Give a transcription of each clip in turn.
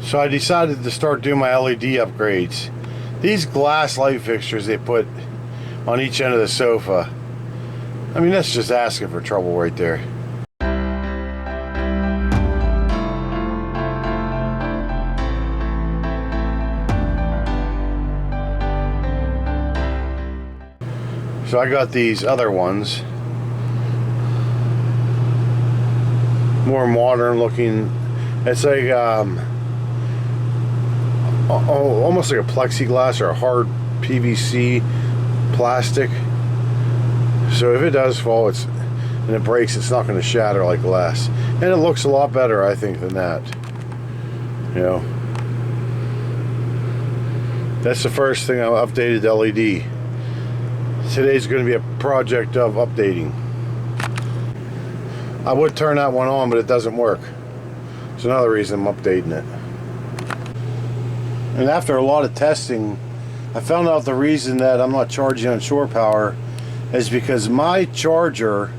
So I decided to start doing my LED upgrades. These glass light fixtures they put on each end of the sofa, I mean, that's just asking for trouble right there. So I got these other ones, more modern looking. It's like almost like a plexiglass or a hard PVC plastic. So if it does fall, and it breaks, it's not going to shatter like glass. And it looks a lot better, I think, than that. You know, that's the first thing I updated the LED. Today's going to be a project of updating. I would turn that one on, but it doesn't work. It's another reason I'm updating it. And after a lot of testing, I found out the reason that I'm not charging on shore power is because my charger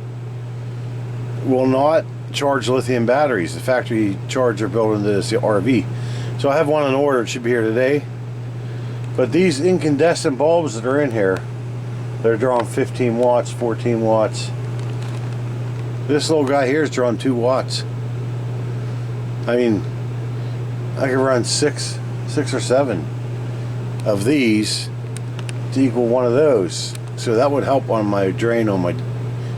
will not charge lithium batteries. The factory charger built into this RV. So I have one on order. It should be here today. But these incandescent bulbs that are in here, they're drawing 15 watts, 14 watts. This little guy here is drawing 2 watts. I mean, I could run six or 7 of these to equal one of those. So that would help on my drain on my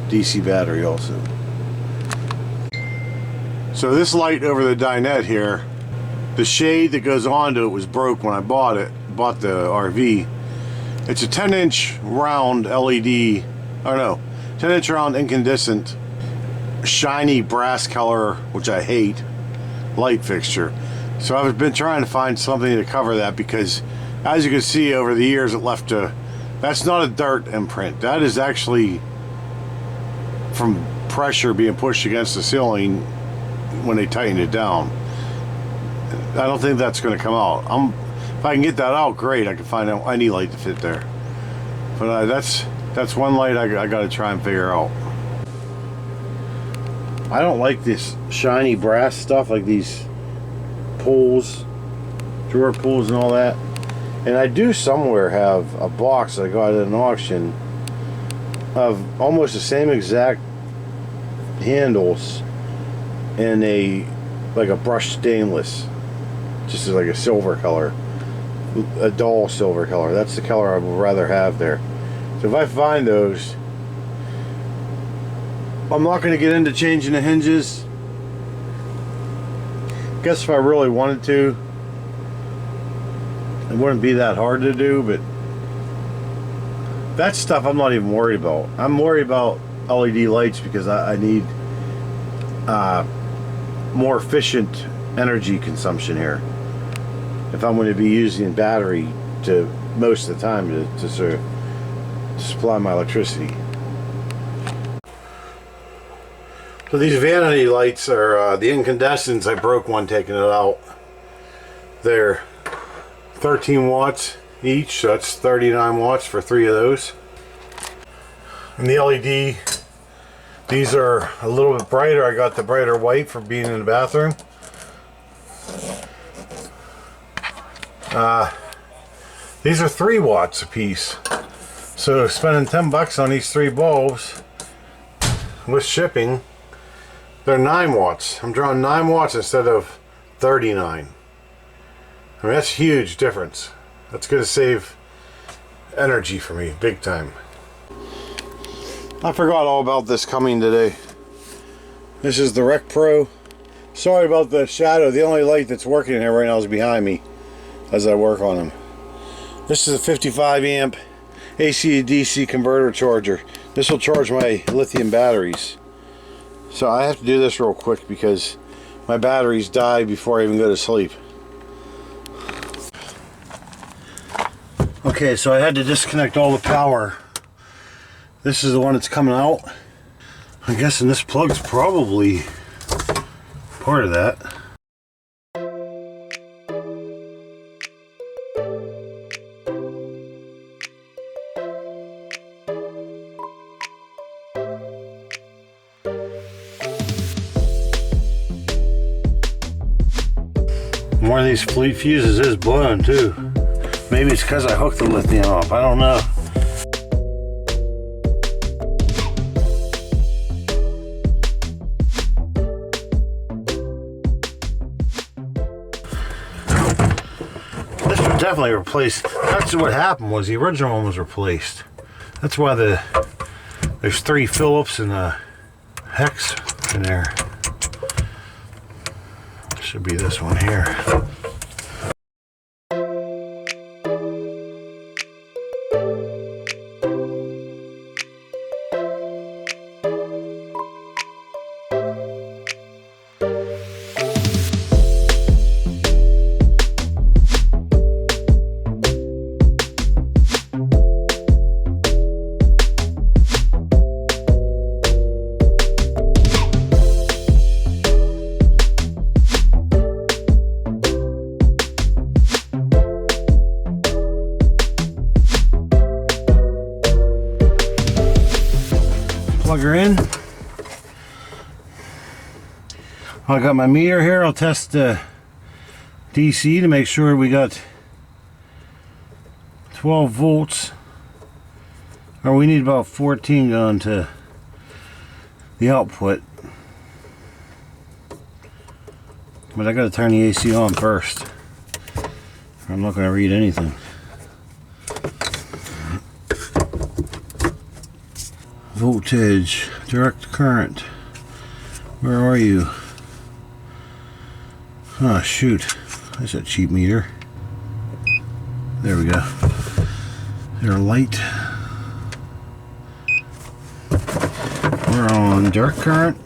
DC battery also. So this light over the dinette here, the shade that goes onto it was broke when I bought the RV. It's a 10-inch round LED, or no, 10-inch round incandescent, shiny brass color, which I hate, light fixture. So I've been trying to find something to cover that because, as you can see over the years, it left that's not a dirt imprint. That is actually from pressure being pushed against the ceiling when they tighten it down. I don't think that's going to come out. If I can get that out, great. I can find out any light to fit there. But that's one light I got to try and figure out. I don't like this shiny brass stuff, like these pulls, drawer pulls and all that. And I do somewhere have a box I got at an auction of almost the same exact handles and like a brushed stainless, just like a silver color. A dull silver color. That's the color I would rather have there. So if I find those, I'm not going to get into changing the hinges. I guess if I really wanted to, it wouldn't be that hard to do, but that stuff I'm not even worried about. I'm worried about LED lights because I need more efficient energy consumption here. If I'm going to be using battery to most of the time to sort of supply my electricity. So these vanity lights are the incandescents. I broke one taking it out. They're 13 watts each, so that's 39 watts for 3 of those. And the LED, these are a little bit brighter. I got the brighter white for being in the bathroom. These are 3 watts a piece, so spending 10 bucks on these 3 bulbs with shipping, they're 9 watts. I'm drawing 9 watts instead of 39. I mean, that's a huge difference. That's going to save energy for me big time. I forgot all about this coming today. This is the RecPro. Sorry about the shadow. The only light that's working in here right now is behind me as I work on them. This is a 55 amp AC to DC converter charger. This will charge my lithium batteries. So I have to do this real quick because my batteries die before I even go to sleep. Okay, so I had to disconnect all the power. This is the one that's coming out. I'm guessing this plug's probably part of that. One of these fleet fuses is blowing too. Maybe it's because I hooked the lithium up. I don't know. This was definitely replaced. That's what happened, was the original one was replaced. That's why there's 3 Phillips and a hex in there. Should be this one here. Plug her in. I got my meter here. I'll test the DC to make sure we got 12 volts, or we need about 14 going to the output. But I gotta turn the AC on first. I'm not gonna read anything. Voltage, direct current. Where are you? Oh shoot, that's a cheap meter. There we go. There, light. We're on direct current.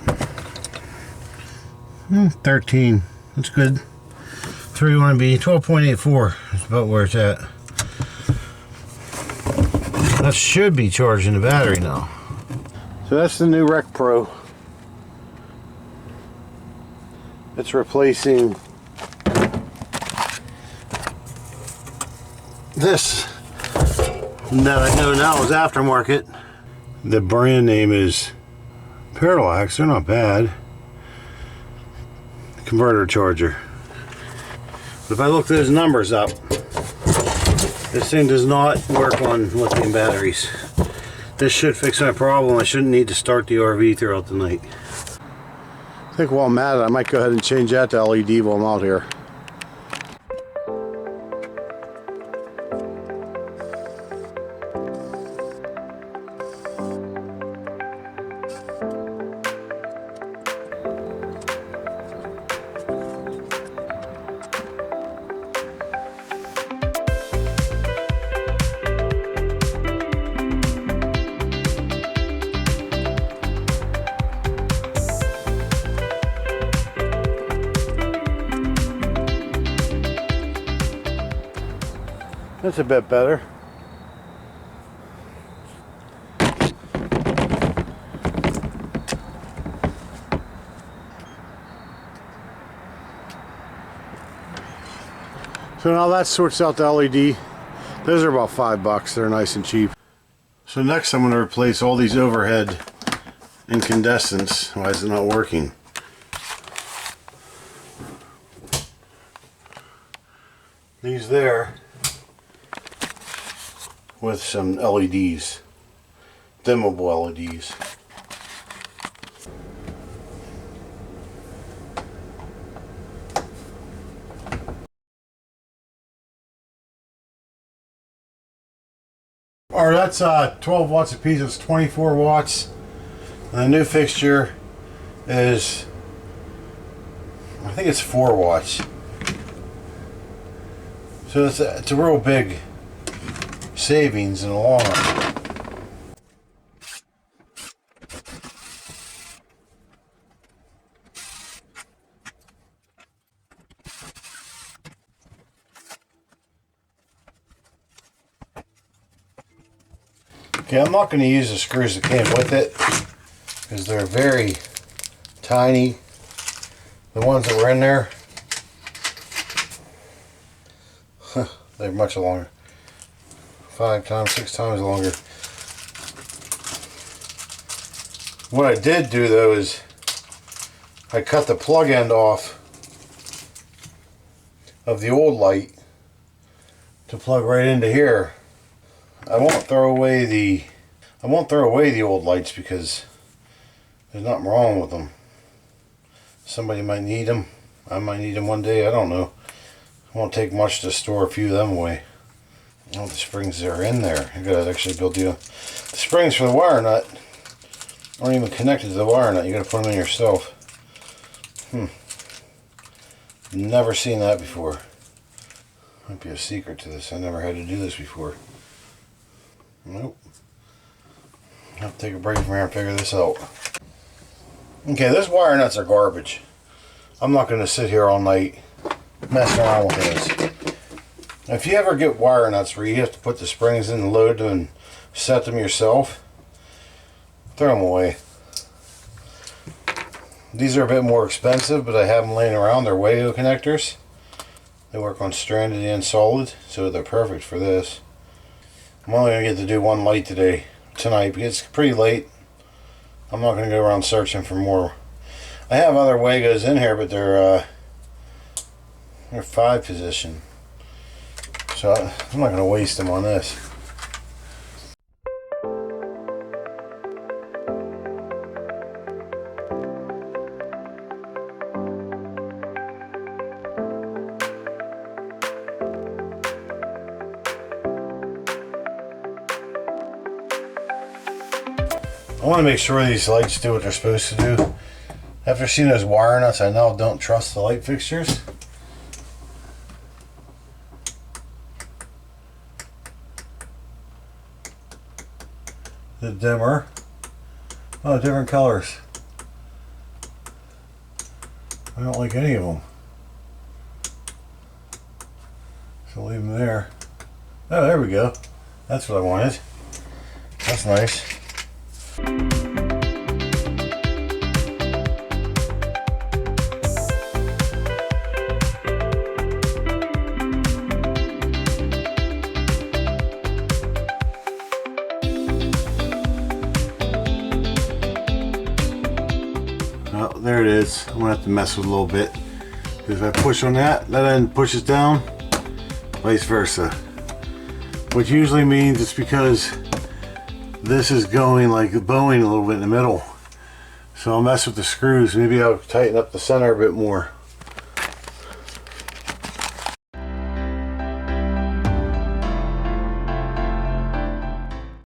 13. That's good. That's where you want to be. 12.84 is about where it's at. That should be charging the battery now. So that's the new RecPro. It's replacing this that I know now is aftermarket. The brand name is Parallax. They're not bad. Converter charger. But if I look those numbers up, this thing does not work on lithium batteries. This should fix my problem. I shouldn't need to start the RV throughout the night. I think while I'm at it, I might go ahead and change that to LED while I'm out here. That's a bit better. So now that sorts out the LED. Those are about $5. They're nice and cheap. So next I'm going to replace all these overhead incandescents. Why is it not working? These there with some LEDs, dimmable LEDs. Or that's 12 watts a piece. It's 24 watts. And the new fixture is, I think it's 4 watts. So it's a real big savings in the long run. Okay, I'm not going to use the screws that came with it because they're very tiny. The ones that were in there, they're much longer. 5 times, 6 times longer. What I did do though is I cut the plug end off of the old light to plug right into here. I won't throw away the old lights because there's nothing wrong with them. Somebody might need them. I might need them one day. I don't know. It won't take much to store a few of them away. Oh, the springs are in there. You gotta actually build the springs for the wire nut aren't even connected to the wire nut. You gotta put them in yourself. Never seen that before. Might be a secret to this. I never had to do this before. Nope. I'll have to take a break from here and figure this out. Okay, those wire nuts are garbage. I'm not going to sit here all night messing around with this. If you ever get wire nuts where you have to put the springs in the load and set them yourself, throw them away. These are a bit more expensive, but I have them laying around. They're Wago connectors. They work on stranded and solid, so they're perfect for this. I'm only going to get to do one light tonight, because it's pretty late. I'm not going to go around searching for more. I have other Wagos in here, but they're 5 position. So I'm not going to waste them on this. I want to make sure these lights do what they're supposed to do. After seeing those wire nuts, I now don't trust the light fixtures. The dimmer. Oh, different colors. I don't like any of them. So leave them there. Oh, there we go. That's what I wanted. That's nice. Oh, there it is. I'm gonna have to mess with it a little bit because if I push on that end pushes down, vice versa. Which usually means it's because this is going like bowing a little bit in the middle. So I'll mess with the screws. Maybe I'll tighten up the center a bit more.